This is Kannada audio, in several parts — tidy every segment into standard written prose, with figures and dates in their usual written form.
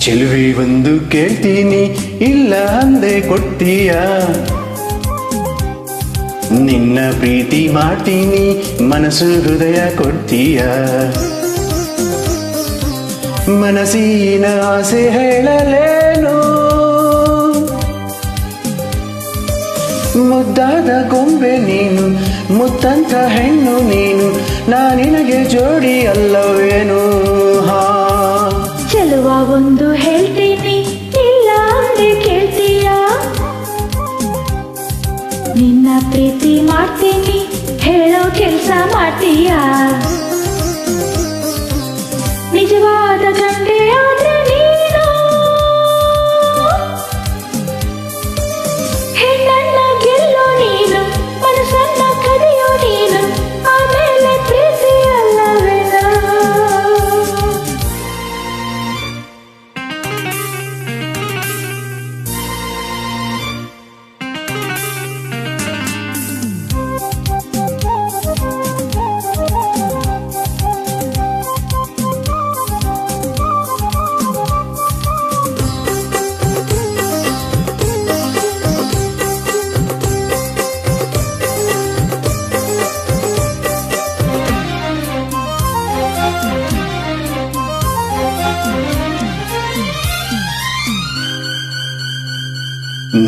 ಚೆಲುವೆ ಒಂದು ಕೇಳ್ತೀನಿ ಇಲ್ಲ ಅಂದೆ ಕೊಡ್ತೀಯ ನಿನ್ನ ಪ್ರೀತಿ ಮಾಡ್ತೀನಿ ಮನಸ್ಸು ಹೃದಯ ಕೊಡ್ತೀಯ ಮನಸ್ಸಿನ ಆಸೆ ಹೇಳಲೇನು ಮುದ್ದಾದ ಗೊಂಬೆ ನೀನು ಮುತ್ತಂತ ಹೆಣ್ಣು ನೀನು ನಾನಿನಗೆ ಜೋಡಿ ಅಲ್ಲವೇನು ಹಾ ಚೆಲುವ ಒಂದು ಹೇಳ್ತೀನಿ ಇಲ್ಲ ಅಂದೆ ಕೇಳ್ತೀಯ ನಿನ್ನ ಪ್ರೀತಿ ಮಾಡ್ತೀನಿ ಹೇಳೋ ಕೆಲಸ ಮಾಡ್ತೀಯ ನಿಜವಾದ ಗಂಡೆ ಆದ್ರೆ ನೀನು ಹೆಣ್ಣನ್ನ ಗೆಲ್ಲೋ ನೀನು ಮನಸ್ಸನ್ನ ಕದಿಯೋ ನೀನು ಆಮೇಲೆ ಪ್ರೀತಿ ಅಲ್ಲವೇನೋ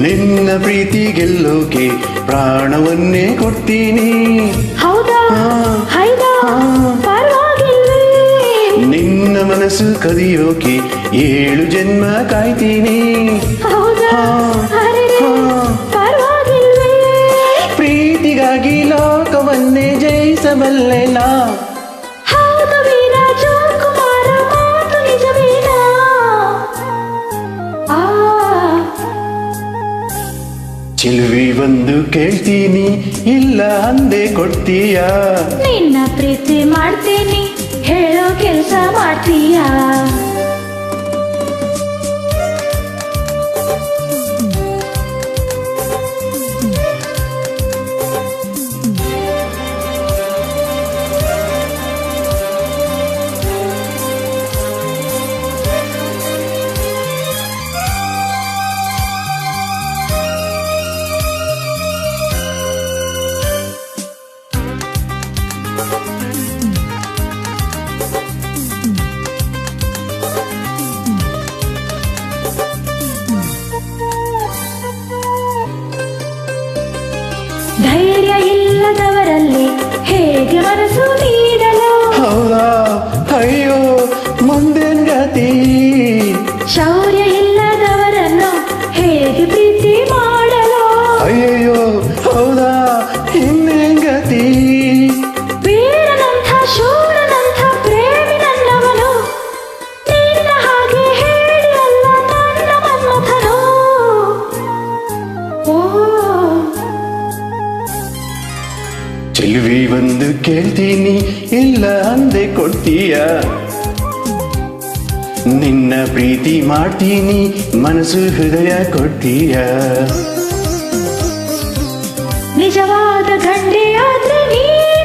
ನಿನ್ನ ಪ್ರೀತಿ ಗೆಲ್ಲೋಕೆ ಪ್ರಾಣವನ್ನೇ ಕೊಡ್ತೀನಿ ಹೌದಾ ಹೈದಾ ಪರವಾಗಿಲ್ವೇ ನಿನ್ನ ಮನಸ್ಸು ಕದಿಯೋಕೆ 7 ಜನ್ಮ ಕಾಯ್ತೀನಿ ಹೌದಾ ಅರೆರೆ, ಪರವಾಗಿಲ್ವೇ ಪ್ರೀತಿಗಾಗಿ ಲೋಕವನ್ನೇ ಜಯಿಸಬಲ್ಲೆ ನಾ ಹೌದು ವೀರ ಜೋಕುಮಾರ ಮಾತು ನಿಜವೇನಾ ಚೆಲುವೆ ಒಂದು ಕೇಳ್ತೀನಿ ಇಲ್ಲ ಅಂದೆ ಕೊಡ್ತೀಯ ನಿನ್ನ ಪ್ರೀತಿ ಮಾಡ್ತೀನಿ ಹೇಳೋ ಕೆಲಸ ಮಾಡ್ತೀಯ ಧೈರ್ಯ ಇಲ್ಲದವರಲ್ಲಿ ಹೇಗೆ ಮನಸ್ಸು ನೀಡಲು ಹೌದಾ ಅಯ್ಯೋ ಮುಂದೇನ್ ಗತಿ ಶೌರ್ಯ ಇಲ್ಲದವರನ್ನು ಹೇಗೆ ಪ್ರೀತಿ ಮಾಡಲು ಅಯ್ಯಯ್ಯೋ ಹೌದಾ ಇನ್ನೇನ್ ಗತಿ ವೀರನಂಥ ಶೂರನಂಥ ಪ್ರೇಮಿ ನನ್ನವನು ನಿನ್ನ ಹಾಗೆ ಹೇಳಿ ಅಲ್ಲ ನನ್ನ ಮನ್ಮಥನು ಓ ಚೆಲುವೆ ಒಂದು ಕೇಳ್ತೀನಿ ಇಲ್ಲ ಅಂದೆ ಕೊಡ್ತೀಯ ನಿನ್ನ ಪ್ರೀತಿ ಮಾಡ್ತೀನಿ ಮನಸ್ಸು ಹೃದಯ ಕೊಡ್ತೀಯ ನಿಜವಾದ ಗಂಡೆ ಆದ್ರೆ ನೀನು